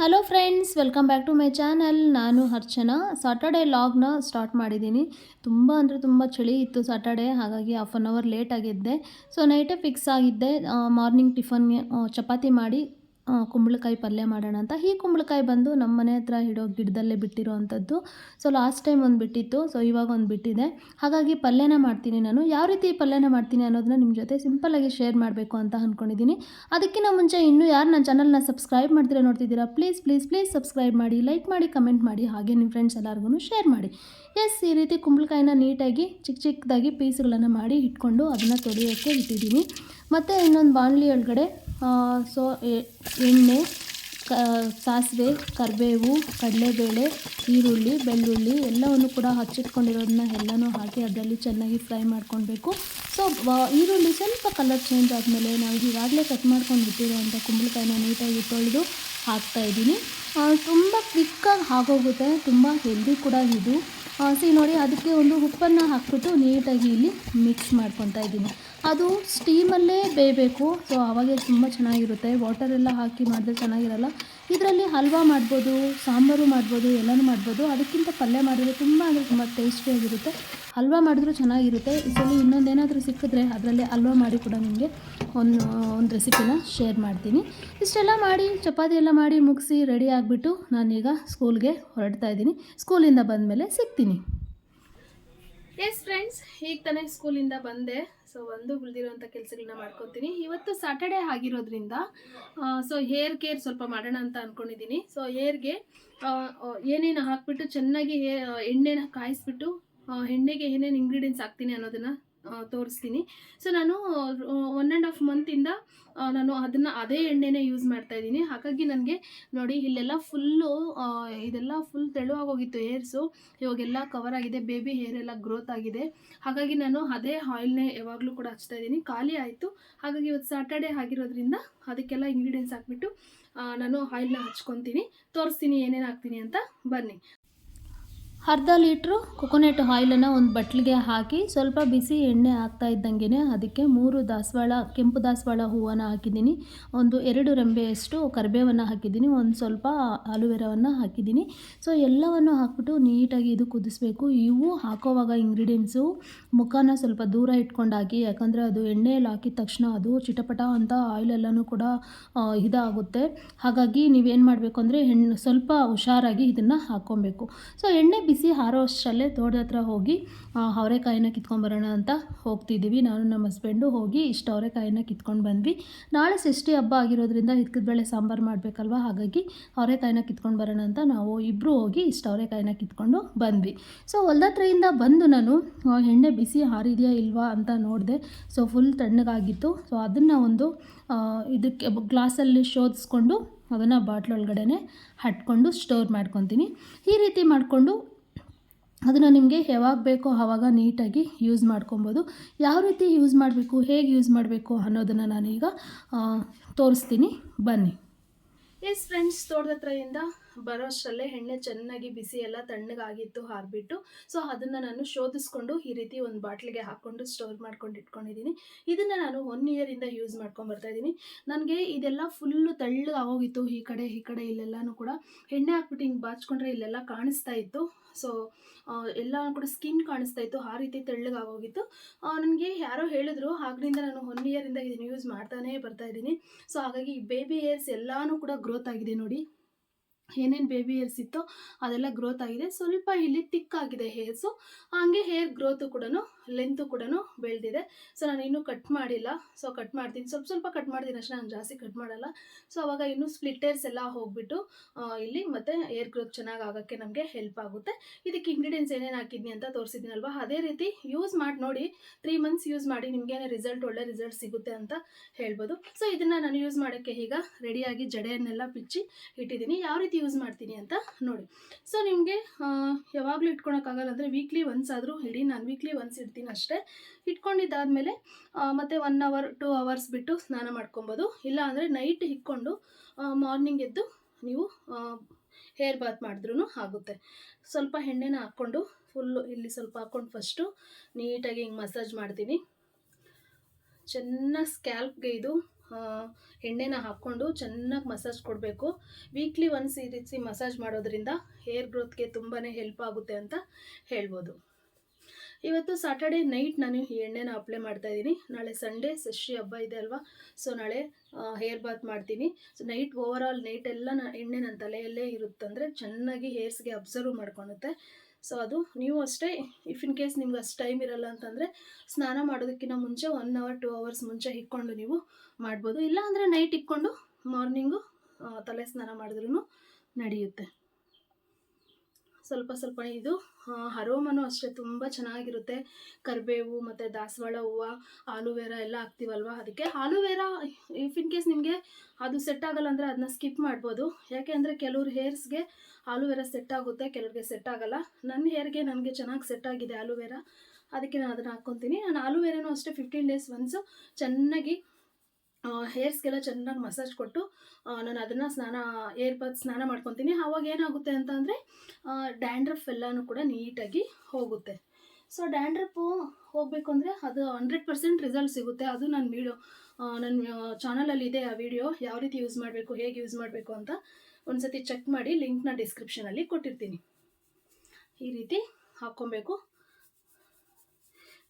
Hello friends, welcome back to my channel. ನಾನು Archana. Saturday ಲಾಗ್ನ start ಮಾಡಿದ್ದೀನಿ. ತುಂಬ ಅಂದರೆ ತುಂಬ ಚಳಿ ಇತ್ತು ಸಾಟರ್ಡೆ, ಹಾಗಾಗಿ ಹಾಫ್ ಆನ್ ಅವರ್ ಲೇಟ್ ಆಗಿದ್ದೆ. ಸೊ ನೈಟೇ ಫಿಕ್ಸ್ ಆಗಿದ್ದೆ ಮಾರ್ನಿಂಗ್ ಟಿಫನ್ಗೆ ಚಪಾತಿ ಮಾಡಿ ಕುಂಬಳಕಾಯಿ ಪಲ್ಯ ಮಾಡೋಣ ಅಂತ. ಈ ಕುಂಬಳಕಾಯಿ ಬಂದು ನಮ್ಮ ಮನೆ ಹತ್ರ ಇಡೋ ಗಿಡದಲ್ಲೇ ಬಿಟ್ಟಿರೋ ಅಂಥದ್ದು. ಸೊ ಲಾಸ್ಟ್ ಟೈಮ್ ಒಂದು ಬಿಟ್ಟಿತ್ತು, ಸೊ ಇವಾಗ ಒಂದು ಬಿಟ್ಟಿದೆ. ಹಾಗಾಗಿ ಪಲ್ಯನ ಮಾಡ್ತೀನಿ ನಾನು. ಯಾವ ರೀತಿ ಪಲ್ಯನ ಮಾಡ್ತೀನಿ ಅನ್ನೋದನ್ನ ನಿಮ್ಮ ಜೊತೆ ಸಿಂಪಲ್ಲಾಗಿ ಶೇರ್ ಮಾಡಬೇಕು ಅಂತ ಅಂದ್ಕೊಂಡಿದ್ದೀನಿ. ಅದಕ್ಕಿಂತ ಮುಂಚೆ ಇನ್ನೂ ಯಾರು ನನ್ನ ಚಾನಲ್ನ ಸಬ್ಸ್ಕ್ರೈಬ್ ಮಾಡ್ತೀರಾ ನೋಡ್ತಿದ್ದೀರಾ, ಪ್ಲೀಸ್ ಸಬ್ಸ್ಕ್ರೈಬ್ ಮಾಡಿ, ಲೈಕ್ ಮಾಡಿ, ಕಮೆಂಟ್ ಮಾಡಿ, ಹಾಗೆ ನಿಮ್ಮ ಫ್ರೆಂಡ್ಸ್ ಎಲ್ಲರಿಗೂ ಶೇರ್ ಮಾಡಿ. ಈ ರೀತಿ ಕುಂಬಳಕಾಯಿನ ನೀಟಾಗಿ ಚಿಕ್ಕ ಚಿಕ್ಕದಾಗಿ ಪೀಸ್ಗಳನ್ನು ಮಾಡಿ ಇಟ್ಕೊಂಡು ಅದನ್ನು ತೊಳೆಯೋಕ್ಕೆ ಇಟ್ಟಿದ್ದೀನಿ. ಮತ್ತು ಇನ್ನೊಂದು ಬಾಣಲಿ ಒಳಗಡೆ ಎಣ್ಣೆ, ಸಾಸಿವೆ, ಕರಿಬೇವು, ಕಡಲೆಬೇಳೆ, ಈರುಳ್ಳಿ, ಬೆಳ್ಳುಳ್ಳಿ ಎಲ್ಲವನ್ನು ಕೂಡ ಹಚ್ಚಿಟ್ಕೊಂಡಿರೋದನ್ನ ಎಲ್ಲನೂ ಹಾಕಿ ಅದರಲ್ಲಿ ಚೆನ್ನಾಗಿ ಫ್ರೈ ಮಾಡ್ಕೊಳ್ಬೇಕು. ಸೊ ಈರುಳ್ಳಿ ಸ್ವಲ್ಪ ಕಲರ್ ಚೇಂಜ್ ಆದಮೇಲೆ ನಾವು ಈಗಾಗಲೇ ಕಟ್ ಮಾಡ್ಕೊಂಡು ಬಿಟ್ಟಿರೋವಂಥ ಕುಂಬಳಕಾಯಿನ ನೀಟಾಗಿ ತೊಳೆದು ಹಾಕ್ತಾಯಿದ್ದೀನಿ. ತುಂಬ ಕ್ವಿಕ್ಕಾಗಿ ಆಗೋಗುತ್ತೆ, ತುಂಬ ಹೆಲ್ದಿ ಕೂಡ ಇದು. ನೋಡಿ, ಅದಕ್ಕೆ ಒಂದು ಉಪ್ಪನ್ನು ಹಾಕ್ಬಿಟ್ಟು ನೀಟಾಗಿ ಇಲ್ಲಿ ಮಿಕ್ಸ್ ಮಾಡ್ಕೊತಾ ಇದ್ದೀನಿ. ಅದು ಸ್ಟೀಮಲ್ಲೇ ಬೇಯಬೇಕು. ಸೊ ಆವಾಗೇ ತುಂಬ ಚೆನ್ನಾಗಿರುತ್ತೆ. ವಾಟರೆಲ್ಲ ಹಾಕಿ ಮಾಡಿದ್ರೆ ಚೆನ್ನಾಗಿರಲ್ಲ. ಇದರಲ್ಲಿ ಹಲ್ವಾ ಮಾಡ್ಬೋದು, ಸಾಂಬಾರು ಮಾಡ್ಬೋದು, ಎಲ್ಲನೂ ಮಾಡ್ಬೋದು. ಅದಕ್ಕಿಂತ ಪಲ್ಯ ಮಾಡಿದ್ರೆ ತುಂಬ ಅಂದರೆ ತುಂಬ ಟೇಸ್ಟಿಯಾಗಿರುತ್ತೆ. ಹಲ್ವಾ ಮಾಡಿದ್ರೂ ಚೆನ್ನಾಗಿರುತ್ತೆ. ಇದರಲ್ಲಿ ಇನ್ನೊಂದೇನಾದರೂ ಸಿಕ್ಕಿದ್ರೆ ಅದರಲ್ಲಿ ಹಲ್ವಾ ಮಾಡಿ ಕೂಡ ನಿಮಗೆ ಒಂದು ರೆಸಿಪಿನ ಶೇರ್ ಮಾಡ್ತೀನಿ. ಇಷ್ಟೆಲ್ಲ ಮಾಡಿ ಚಪಾತಿ ಎಲ್ಲ ಮಾಡಿ ಮುಗಿಸಿ ರೆಡಿ ಆಗಿಬಿಟ್ಟು ನಾನೀಗ ಸ್ಕೂಲ್ಗೆ ಹೊರಡ್ತಾ ಇದ್ದೀನಿ. ಸ್ಕೂಲಿಂದ ಬಂದಮೇಲೆ ಸಿಗ್ತೀನಿ. ಫ್ರೆಂಡ್ಸ್, ಈಗ ತಾನೇ ಸ್ಕೂಲಿಂದ ಬಂದೆ. ಸೊ ಉಳಿದಿರೋಂಥ ಕೆಲಸಗಳನ್ನ ಮಾಡ್ಕೊತೀನಿ. ಇವತ್ತು ಸ್ಯಾಟರ್ಡೆ ಆಗಿರೋದ್ರಿಂದ ಸೊ ಹೇರ್ ಕೇರ್ ಸ್ವಲ್ಪ ಮಾಡೋಣ ಅಂತ ಅಂದ್ಕೊಂಡಿದ್ದೀನಿ. ಸೊ ಹೇರ್ಗೆ ಏನೇನು ಹಾಕ್ಬಿಟ್ಟು ಚೆನ್ನಾಗಿ ಎಣ್ಣೆನ ಕಾಯಿಸ್ಬಿಟ್ಟು ಎಣ್ಣೆಗೆ ಏನೇನು ಇಂಗ್ರೀಡಿಯೆಂಟ್ಸ್ ಹಾಕ್ತೀನಿ ಅನ್ನೋದನ್ನು ತೋರಿಸ್ತೀನಿ. ಸೊ ನಾನು 1.5 ಮಂತಿಂದ ನಾನು ಅದೇ ಎಣ್ಣೆನೇ ಯೂಸ್ ಮಾಡ್ತಾ ಇದ್ದೀನಿ. ಹಾಗಾಗಿ ನನಗೆ ನೋಡಿ, ಇಲ್ಲೆಲ್ಲ ಇದೆಲ್ಲ ಫುಲ್ ತೆಳುವಾಗೋಗಿತ್ತು ಹೇರ್ಸು. ಇವಾಗೆಲ್ಲ ಕವರ್ ಆಗಿದೆ, ಬೇಬಿ ಹೇರ್ ಎಲ್ಲ ಗ್ರೋತ್ ಆಗಿದೆ. ಹಾಗಾಗಿ ನಾನು ಅದೇ ಆಯಿಲ್ನೇ ಯಾವಾಗಲೂ ಕೂಡ ಹಚ್ತಾ ಇದ್ದೀನಿ. ಖಾಲಿ ಆಯಿತು, ಹಾಗಾಗಿ ಇವತ್ತು ಸ್ಯಾಟರ್ಡೆ ಆಗಿರೋದ್ರಿಂದ ಅದಕ್ಕೆಲ್ಲ ಇಂಗ್ರೀಡಿಯೆಂಟ್ಸ್ ಹಾಕ್ಬಿಟ್ಟು ನಾನು ಆಯಿಲ್ನ ಹಚ್ಕೊತೀನಿ. ತೋರಿಸ್ತೀನಿ ಏನೇನು ಹಾಕ್ತೀನಿ ಅಂತ, ಬನ್ನಿ. ಅರ್ಧ ಲೀಟ್ರು ಕೊಕೊನೆಟ್ ಆಯಿಲನ್ನು ಒಂದು ಬಟ್ಲಿಗೆ ಹಾಕಿ ಸ್ವಲ್ಪ ಬಿಸಿ ಎಣ್ಣೆ ಹಾಕ್ತಾ ಇದ್ದಂಗೆ ಅದಕ್ಕೆ 3 ಕೆಂಪು ದಾಸವಾಳ ಹೂವನ್ನು ಹಾಕಿದ್ದೀನಿ. 2 ರೆಂಬೆಯಷ್ಟು ಕರಿಬೇವನ್ನು ಹಾಕಿದ್ದೀನಿ. ಒಂದು ಸ್ವಲ್ಪ ಆಲೂವೆರಾವನ್ನು ಹಾಕಿದ್ದೀನಿ. ಸೊ ಎಲ್ಲವನ್ನು ಹಾಕ್ಬಿಟ್ಟು ನೀಟಾಗಿ ಇದು ಕುದಿಸ್ಬೇಕು. ಇವು ಹಾಕೋವಾಗ ಇಂಗ್ರೀಡಿಯೆಂಟ್ಸು ಮುಖನ ಸ್ವಲ್ಪ ದೂರ ಇಟ್ಕೊಂಡು ಹಾಕಿ, ಯಾಕಂದರೆ ಅದು ಎಣ್ಣೆಯಲ್ಲಿ ಹಾಕಿದ ತಕ್ಷಣ ಅದು ಚಿಟಪಟ ಅಂತ ಆಯಿಲೆಲ್ಲನೂ ಕೂಡ ಇದಾಗುತ್ತೆ. ಹಾಗಾಗಿ ನೀವೇನು ಮಾಡಬೇಕು ಅಂದರೆ ಸ್ವಲ್ಪ ಹುಷಾರಾಗಿ ಇದನ್ನು ಹಾಕ್ಕೊಬೇಕು. ಸೊ ಎಣ್ಣೆ ಬಿಸಿ ಹಾರೋ ಅಷ್ಟರಲ್ಲೇ ತೋಟದ ಹತ್ರ ಹೋಗಿ ಅವರೆಕಾಯಿನ ಕಿತ್ಕೊಂಡ್ಬರೋಣ ಅಂತ ಹೋಗ್ತಿದ್ದೀವಿ. ನಾನು ನಮ್ಮ ಹಸ್ಬೆಂಡು ಹೋಗಿ ಇಷ್ಟು ಅವರೆಕಾಯಿನ ಕಿತ್ಕೊಂಡು ಬಂದ್ವಿ. ನಾಳೆ ಷಷ್ಠಿ ಹಬ್ಬ ಆಗಿರೋದ್ರಿಂದ ಹಿತ್ಕಿದ ಬೇಳೆ ಸಾಂಬಾರು ಮಾಡಬೇಕಲ್ವ, ಹಾಗಾಗಿ ಅವರೆಕಾಯಿನ ಕಿತ್ಕೊಂಡು ಬರೋಣ ಅಂತ ನಾವು ಇಬ್ಬರು ಹೋಗಿ ಇಷ್ಟು ಅವರೆಕಾಯಿನ ಕಿತ್ಕೊಂಡು ಬಂದ್ವಿ. ಸೊ ಹೊಲ್ದ ಹತ್ರದಿಂದ ಬಂದು ನಾನು ಎಣ್ಣೆ ಬಿಸಿ ಹಾರಿದೆಯಾ ಇಲ್ವಾ ಅಂತ ನೋಡಿದೆ. So full ತಣ್ಣಗಾಗಿತ್ತು. ಸೊ ಅದನ್ನು ಒಂದು ಇದಕ್ಕೆ ಗ್ಲಾಸಲ್ಲಿ ಶೋಧಿಸ್ಕೊಂಡು ಅದನ್ನು ಬಾಟ್ಲೊಳಗಡೆ ಹಟ್ಕೊಂಡು ಸ್ಟೋರ್ ಮಾಡ್ಕೊತೀನಿ. ಈ ರೀತಿ ಮಾಡಿಕೊಂಡು ಅದನ್ನು ನಿಮಗೆ ಯಾವಾಗ ಬೇಕೋ ಆವಾಗ ನೀಟಾಗಿ ಯೂಸ್ ಮಾಡ್ಕೊಬೋದು. ಯಾವ ರೀತಿ ಯೂಸ್ ಮಾಡಬೇಕು, ಹೇಗೆ ಯೂಸ್ ಮಾಡಬೇಕು ಅನ್ನೋದನ್ನು ನಾನೀಗ ತೋರಿಸ್ತೀನಿ, ಬನ್ನಿ. ಫ್ರೆಂಡ್ಸ್, ತೋಟದ ಹತ್ರದಿಂದ ಬರೋ ಅಷ್ಟರಲ್ಲೇ ಎಣ್ಣೆ ಚೆನ್ನಾಗಿ ಬಿಸಿ ಎಲ್ಲ ತಣ್ಣಗಾಗಿತ್ತು, ಹಾರಿಬಿಟ್ಟು. ಸೊ ಅದನ್ನು ನಾನು ಶೋಧಿಸ್ಕೊಂಡು ಈ ರೀತಿ ಒಂದು ಬಾಟ್ಲಿಗೆ ಹಾಕ್ಕೊಂಡು ಸ್ಟೋರ್ ಮಾಡ್ಕೊಂಡು ಇಟ್ಕೊಂಡಿದ್ದೀನಿ. ಇದನ್ನು ನಾನು 1 ಇಯರಿಂದ ಯೂಸ್ ಮಾಡ್ಕೊಂಡು ಬರ್ತಾಯಿದ್ದೀನಿ. ನನಗೆ ಇದೆಲ್ಲ ಫುಲ್ಲು ತೆಳ್ಳಗಾಗೋಗಿತ್ತು. ಈ ಕಡೆ ಇಲ್ಲೆಲ್ಲನೂ ಕೂಡ ಎಣ್ಣೆ ಹಾಕ್ಬಿಟ್ಟು ಹಿಂಗೆ ಬಾಚ್ಕೊಂಡ್ರೆ ಇಲ್ಲೆಲ್ಲ ಕಾಣಿಸ್ತಾ ಇತ್ತು. ಸೊ ಎಲ್ಲ ಕೂಡ ಸ್ಕಿನ್ ಕಾಣಿಸ್ತಾ ಇತ್ತು, ಆ ರೀತಿ ತೆಳ್ಳಗಾಗೋಗಿತ್ತು. ನನಗೆ ಯಾರೋ ಹೇಳಿದ್ರು, ಆಗ್ಲಿಂದ ನಾನು 1 ಇಯರಿಂದ ಇದನ್ನು ಯೂಸ್ ಮಾಡ್ತಾನೇ ಬರ್ತಾಯಿದ್ದೀನಿ. ಸೊ ಹಾಗಾಗಿ ಬೇಬಿ ಹೇರ್ಸ್ ಎಲ್ಲನೂ ಕೂಡ ಗ್ರೋತ್ ಆಗಿದೆ. ನೋಡಿ, ಏನೇನು ಬೇಬಿ ಹೇರ್ಸ್ ಇತ್ತೋ ಅದೆಲ್ಲ ಗ್ರೋತ್ ಆಗಿದೆ. ಸ್ವಲ್ಪ ಇಲ್ಲಿ ತಿಕ್ ಆಗಿದೆ ಹೇರ್ಸು, ಹಾಗೆ ಹೇರ್ ಗ್ರೋತು ಕೂಡ ಲೆಂತು ಕೂಡ ಬೆಳೆದಿದೆ. ಸೊ ನಾನು ಇನ್ನೂ ಕಟ್ ಮಾಡಿಲ್ಲ. ಸೊ ಕಟ್ ಮಾಡ್ತೀನಿ, ಸ್ವಲ್ಪ ಕಟ್ ಮಾಡ್ತೀನಿ ಅಷ್ಟೇ, ನಾನು ಜಾಸ್ತಿ ಕಟ್ ಮಾಡಲ್ಲ. ಸೊ ಅವಾಗ ಇನ್ನೂ ಸ್ಪ್ಲಿಟ್ ಹೇರ್ಸ್ ಎಲ್ಲ ಹೋಗ್ಬಿಟ್ಟು ಇಲ್ಲಿ ಮತ್ತೆ ಹೇರ್ ಗ್ರೋತ್ ಚೆನ್ನಾಗಿ ಆಗೋಕ್ಕೆ ನಮಗೆ ಹೆಲ್ಪ್ ಆಗುತ್ತೆ. ಇದಕ್ಕೆ ಇಂಗ್ರೀಡಿಯೆಂಟ್ಸ್ ಏನೇನು ಹಾಕಿದ್ನಿ ಅಂತ ತೋರಿಸಿದ್ದೀನಲ್ವ, ಅದೇ ರೀತಿ ಯೂಸ್ ಮಾಡಿ ನೋಡಿ. 3 ಮಂತ್ಸ್ ಯೂಸ್ ಮಾಡಿ ನಿಮಗೇನೆ ಒಳ್ಳೆ ರಿಸಲ್ಟ್ ಸಿಗುತ್ತೆ ಅಂತ ಹೇಳ್ಬೋದು. ಸೊ ಇದನ್ನು ನಾನು ಯೂಸ್ ಮಾಡೋಕ್ಕೆ ಈಗ ರೆಡಿಯಾಗಿ ಜಡೆಯನ್ನೆಲ್ಲ ಬಿಚ್ಚಿ ಇಟ್ಟಿದ್ದೀನಿ. ಯಾವ ರೀತಿ ಯೂಸ್ ಮಾಡ್ತೀನಿ ಅಂತ ನೋಡಿ. ಸೊ ನಿಮಗೆ ಯಾವಾಗಲೂ ಇಟ್ಕೊಳಕ್ಕಾಗಲ್ಲ ಅಂದರೆ ವೀಕ್ಲಿ ಒನ್ಸ್ ಆದರೂ ಇಡಿ. ನಾನು ವೀಕ್ಲಿ ಒನ್ಸ್ ಇಡ್ತೀನಿ ಅಷ್ಟೇ. ಇಟ್ಕೊಂಡಿದ್ದಾದಮೇಲೆ ಮತ್ತೆ 1 ಅವರ್ 2 ಅವರ್ಸ್ ಬಿಟ್ಟು ಸ್ನಾನ ಮಾಡ್ಕೊಬೋದು. ಇಲ್ಲ ಅಂದರೆ ನೈಟ್ ಇಟ್ಕೊಂಡು ಮಾರ್ನಿಂಗ್ ಎದ್ದು ನೀವು ಹೇರ್ ಬಾತ್ ಮಾಡಿದ್ರೂ ಆಗುತ್ತೆ. ಸ್ವಲ್ಪ ಎಣ್ಣೆನ ಹಾಕ್ಕೊಂಡು ಫುಲ್ಲು ಇಲ್ಲಿ ಸ್ವಲ್ಪ ಹಾಕ್ಕೊಂಡು ಫಸ್ಟು ನೀಟಾಗಿ ಹಿಂಗೆ ಮಸಾಜ್ ಮಾಡ್ತೀನಿ. ಚೆನ್ನಾಗಿ ಸ್ಕ್ಯಾಲ್ಪ್ಗೆ ಇದು ಎಣ್ಣೆನ ಹಾಕ್ಕೊಂಡು ಚೆನ್ನಾಗಿ ಮಸಾಜ್ ಕೊಡಬೇಕು. ವೀಕ್ಲಿ ಒನ್ಸ್ ಈ ರೀತಿ ಮಸಾಜ್ ಮಾಡೋದ್ರಿಂದ ಹೇರ್ ಗ್ರೋತ್ಗೆ ತುಂಬಾ ಹೆಲ್ಪ್ ಆಗುತ್ತೆ ಅಂತ ಹೇಳ್ಬೋದು. ಇವತ್ತು ಸಾಟರ್ಡೆ ನೈಟ್ ನಾನು ಈ ಎಣ್ಣೆನ ಅಪ್ಲೈ ಮಾಡ್ತಾಯಿದ್ದೀನಿ. ನಾಳೆ ಸಂಡೇ ಷಷ್ಠಿ ಹಬ್ಬ ಇದೆ ಅಲ್ವಾ, ಸೊ ನಾಳೆ ಹೇರ್ ಬಾತ್ ಮಾಡ್ತೀನಿ. ಸೊ ನೈಟ್ ಓವರಾಲ್ ನೈಟ್ ಎಲ್ಲ ಎಣ್ಣೆ ನನ್ನ ತಲೆಯಲ್ಲೇ ಇರುತ್ತಂದರೆ ಚೆನ್ನಾಗಿ ಹೇರ್ಸ್ಗೆ ಅಬ್ಸರ್ವ್ ಮಾಡ್ಕೊಳುತ್ತೆ. ಸೊ ಅದು ನೀವು ಅಷ್ಟೇ, ಇಫ್ ಇನ್ ಕೇಸ್ ನಿಮ್ಗೆ ಅಷ್ಟು ಟೈಮ್ ಇರಲ್ಲ ಅಂತಂದರೆ ಸ್ನಾನ ಮಾಡೋದಕ್ಕಿಂತ ಮುಂಚೆ 1 ಅವರ್ 2 ಅವರ್ಸ್ ಮುಂಚೆ ಇಕ್ಕೊಂಡು ನೀವು ಮಾಡ್ಬೋದು. ಇಲ್ಲ ಅಂದರೆ ನೈಟ್ ಇಕ್ಕೊಂಡು ಮಾರ್ನಿಂಗು ತಲೆ ಸ್ನಾನ ಮಾಡಿದ್ರೂ ನಡೆಯುತ್ತೆ. ಸ್ವಲ್ಪ ಸ್ವಲ್ಪ ಇದು ಅರೋಮನೂ ಅಷ್ಟೇ ತುಂಬ ಚೆನ್ನಾಗಿರುತ್ತೆ. ಕರಿಬೇವು ಮತ್ತು ದಾಸವಾಳ ಹೂವು, ಆಲೂವೆರಾ ಎಲ್ಲ ಹಾಕ್ತೀವಲ್ವ, ಅದಕ್ಕೆ ಆಲೂವೆರಾ ಇಫ್ ಇನ್ ಕೇಸ್ ನಿಮಗೆ ಅದು ಸೆಟ್ ಆಗಲ್ಲ ಅಂದರೆ ಅದನ್ನ ಸ್ಕಿಪ್ ಮಾಡ್ಬೋದು. ಯಾಕೆ ಅಂದರೆ ಕೆಲವ್ರ ಹೇರ್ಸ್ಗೆ ಆಲೂವೆರಾ ಸೆಟ್ ಆಗುತ್ತೆ, ಕೆಲವ್ರಿಗೆ ಸೆಟ್ ಆಗಲ್ಲ. ನನ್ನ ಹೇರ್ಗೆ ನನಗೆ ಚೆನ್ನಾಗಿ ಸೆಟ್ ಆಗಿದೆ ಆಲೂವೆರಾ, ಅದಕ್ಕೆ ನಾನು ಅದನ್ನು ಹಾಕ್ಕೊತೀನಿ. ನಾನು ಆಲೂವೆರಾನು ಅಷ್ಟೇ 15 ಡೇಸ್ ಒನ್ಸು ಚೆನ್ನಾಗಿ ಹೇರ್ಸ್ಗೆಲ್ಲ ಚೆನ್ನಾಗಿ ಮಸಾಜ್ ಕೊಟ್ಟು ನಾನು ಅದನ್ನು ಏರ್ ಬಾತ್ ಸ್ನಾನ ಮಾಡ್ಕೊತೀನಿ. ಆವಾಗ ಏನಾಗುತ್ತೆ ಅಂತ ಅಂದರೆ ಡ್ಯಾಂಡ್ರಫ್ ಎಲ್ಲನೂ ಕೂಡ ನೀಟಾಗಿ ಹೋಗುತ್ತೆ. ಸೊ ಡ್ಯಾಂಡ್ರಫು ಹೋಗಬೇಕು ಅಂದರೆ ಅದು 100% ರಿಸಲ್ಟ್ ಸಿಗುತ್ತೆ. ಅದು ನನ್ನ ಚಾನಲಲ್ಲಿ ಇದೆ ಆ ವಿಡಿಯೋ, ಯಾವ ರೀತಿ ಯೂಸ್ ಮಾಡಬೇಕು, ಹೇಗೆ ಯೂಸ್ ಮಾಡಬೇಕು ಅಂತ ಒಂದು ಸತಿ ಚೆಕ್ ಮಾಡಿ, ಲಿಂಕ್ನ ಡಿಸ್ಕ್ರಿಪ್ಷನಲ್ಲಿ ಕೊಟ್ಟಿರ್ತೀನಿ. ಈ ರೀತಿ ಹಾಕ್ಕೊಬೇಕು,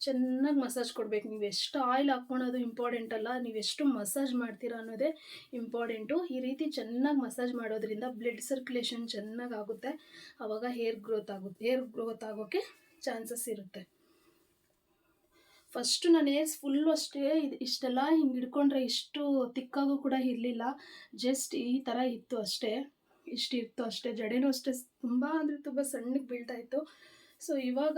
ಚೆನ್ನಾಗಿ ಮಸಾಜ್ ಕೊಡಬೇಕು. ನೀವು ಎಷ್ಟು ಆಯಿಲ್ ಹಾಕ್ಕೊಳೋದು ಇಂಪಾರ್ಟೆಂಟ್ ಅಲ್ಲ, ನೀವು ಎಷ್ಟು ಮಸಾಜ್ ಮಾಡ್ತೀರಾ ಅನ್ನೋದೇ ಇಂಪಾರ್ಟೆಂಟು. ಈ ರೀತಿ ಚೆನ್ನಾಗಿ ಮಸಾಜ್ ಮಾಡೋದ್ರಿಂದ ಬ್ಲಡ್ ಸರ್ಕ್ಯುಲೇಷನ್ ಚೆನ್ನಾಗಿ ಆಗುತ್ತೆ. ಆವಾಗ ಹೇರ್ ಗ್ರೋತ್ ಆಗೋಕ್ಕೆ ಚಾನ್ಸಸ್ ಇರುತ್ತೆ. ಫಸ್ಟು ನನ್ನ ಹೇರ್ಸ್ ಫುಲ್ಲು ಅಷ್ಟೇ ಇಷ್ಟೆಲ್ಲ ಹಿಂಗೆ ಹಿಡ್ಕೊಂಡ್ರೆ ಇಷ್ಟು ತಿಕ್ಕಾಗೂ ಕೂಡ ಇರಲಿಲ್ಲ, ಜಸ್ಟ್ ಈ ಥರ ಇತ್ತು ಅಷ್ಟೇ, ಇಷ್ಟಿತ್ತು ಅಷ್ಟೇ. ಜಡೆನೂ ಅಷ್ಟೇ ತುಂಬ ಅಂದರೆ ತುಂಬ ಸಣ್ಣಗೆ ಬೀಳ್ತಾಯಿತ್ತು. ಸೊ ಇವಾಗ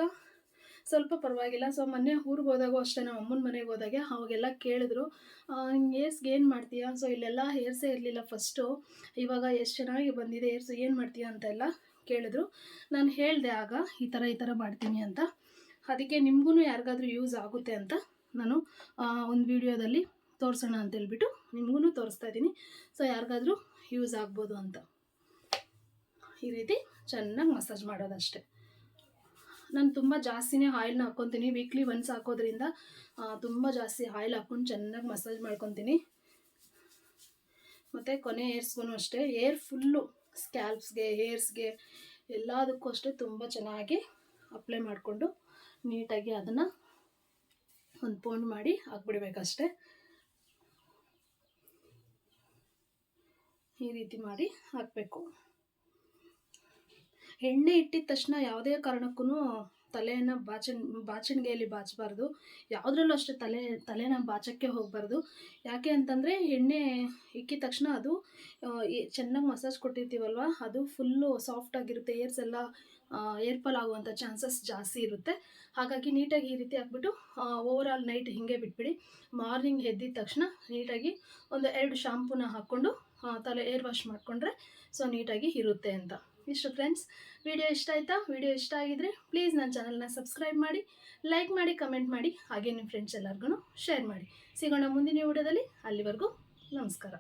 ಸ್ವಲ್ಪ ಪರವಾಗಿಲ್ಲ. ಸೊ ಮೊನ್ನೆ ಊರಿಗೆ ಹೋದಾಗೂ ಅಷ್ಟೇ, ನಮ್ಮ ಅಮ್ಮನ ಮನೆಗೆ ಹೋದಾಗೆ ಅವಾಗೆಲ್ಲ ಕೇಳಿದ್ರು, ಹಿಂಗೆ ಹೇರ್ಸ್ಗೆ ಏನು ಮಾಡ್ತೀಯಾ? ಸೊ ಇಲ್ಲೆಲ್ಲ ಹೇರ್ಸೇ ಇರಲಿಲ್ಲ ಫಸ್ಟು, ಇವಾಗ ಎಷ್ಟು ಚೆನ್ನಾಗಿ ಬಂದಿದೆ ಹೇರ್ಸು, ಏನು ಮಾಡ್ತೀಯಾ ಅಂತೆಲ್ಲ ಕೇಳಿದ್ರು. ನಾನು ಹೇಳಿದೆ ಆಗ ಈ ಥರ ಮಾಡ್ತೀನಿ ಅಂತ. ಅದಕ್ಕೆ ನಿಮಗೂ ಯಾರಿಗಾದ್ರೂ ಯೂಸ್ ಆಗುತ್ತೆ ಅಂತ ನಾನು ಒಂದು ವಿಡಿಯೋದಲ್ಲಿ ತೋರಿಸೋಣ ಅಂತೇಳ್ಬಿಟ್ಟು ನಿಮಗೂ ತೋರಿಸ್ತಾ ಇದ್ದೀನಿ. ಸೊ ಯಾರಿಗಾದ್ರೂ ಯೂಸ್ ಆಗ್ಬೋದು ಅಂತ ಈ ರೀತಿ ಚೆನ್ನಾಗಿ ಮಸಾಜ್ ಮಾಡೋದಷ್ಟೇ. ನಾನು ತುಂಬ ಜಾಸ್ತಿನೇ ಆಯಿಲ್ನ ಹಾಕ್ಕೊತೀನಿ. ವೀಕ್ಲಿ ಒನ್ಸ್ ಹಾಕೋದ್ರಿಂದ ತುಂಬ ಜಾಸ್ತಿ ಆಯಿಲ್ ಹಾಕ್ಕೊಂಡು ಚೆನ್ನಾಗಿ ಮಸಾಜ್ ಮಾಡ್ಕೊತೀನಿ. ಮತ್ತು ಕೊನೆ ಹೇರ್ಸ್ಗೂ ಅಷ್ಟೇ, ಹೇರ್ ಫುಲ್ಲು ಸ್ಕ್ಯಾಲ್ಪ್ಸ್ಗೆ, ಹೇರ್ಸ್ಗೆ ಎಲ್ಲದಕ್ಕೂ ಅಷ್ಟೇ ತುಂಬ ಚೆನ್ನಾಗಿ ಅಪ್ಲೈ ಮಾಡಿಕೊಂಡು ನೀಟಾಗಿ ಅದನ್ನು ಒಂದು ಪೌಂಡ್ ಮಾಡಿ ಹಾಕ್ಬಿಡ್ಬೇಕಷ್ಟೆ. ಈ ರೀತಿ ಮಾಡಿ ಹಾಕಬೇಕು. ಎಣ್ಣೆ ಇಟ್ಟಿದ ತಕ್ಷಣ ಯಾವುದೇ ಕಾರಣಕ್ಕೂ ತಲೆಯನ್ನು ಬಾಚಣಿಗೆಯಲ್ಲಿ ಬಾಚಬಾರ್ದು. ಯಾವುದ್ರಲ್ಲೂ ಅಷ್ಟೇ ತಲೆನ ಬಾಚಕ್ಕೆ ಹೋಗಬಾರ್ದು. ಯಾಕೆ ಅಂತಂದರೆ ಎಣ್ಣೆ ಇಕ್ಕಿದ ತಕ್ಷಣ ಅದು ಚೆನ್ನಾಗಿ ಮಸಾಜ್ ಕೊಟ್ಟಿರ್ತೀವಲ್ವ, ಅದು ಫುಲ್ಲು ಸಾಫ್ಟಾಗಿರುತ್ತೆ. ಹೇರ್ಸ್ ಎಲ್ಲ ಏರ್ ಫಾಲ್ ಆಗುವಂಥ ಚಾನ್ಸಸ್ ಜಾಸ್ತಿ ಇರುತ್ತೆ. ಹಾಗಾಗಿ ನೀಟಾಗಿ ಈ ರೀತಿ ಹಾಕ್ಬಿಟ್ಟು ಓವರಾಲ್ ನೈಟ್ ಹೀಗೆ ಬಿಟ್ಬಿಡಿ. ಮಾರ್ನಿಂಗ್ ಎದ್ದಿದ ತಕ್ಷಣ ನೀಟಾಗಿ ಒಂದು 2 ಶಾಂಪೂನ ಹಾಕ್ಕೊಂಡು ತಲೆ ಏರ್ ವಾಶ್ ಮಾಡಿಕೊಂಡ್ರೆ ಸೊ ನೀಟಾಗಿ ಇರುತ್ತೆ ಅಂತ. ಇಷ್ಟು ಫ್ರೆಂಡ್ಸ್, ವಿಡಿಯೋ ಇಷ್ಟ ಆಯಿತಾ? ವಿಡಿಯೋ ಇಷ್ಟ ಆಗಿದ್ರೆ ಪ್ಲೀಸ್ ನನ್ನ ಚಾನಲ್ನ ಸಬ್ಸ್ಕ್ರೈಬ್ ಮಾಡಿ, ಲೈಕ್ ಮಾಡಿ, ಕಮೆಂಟ್ ಮಾಡಿ, ಹಾಗೆ ನಿಮ್ಮ ಫ್ರೆಂಡ್ಸ್ ಎಲ್ಲರಿಗೂ ಶೇರ್ ಮಾಡಿ. ಸಿಗೋಣ ಮುಂದಿನ ವಿಡಿಯೋದಲ್ಲಿ. ಅಲ್ಲಿವರೆಗೂ ನಮಸ್ಕಾರ.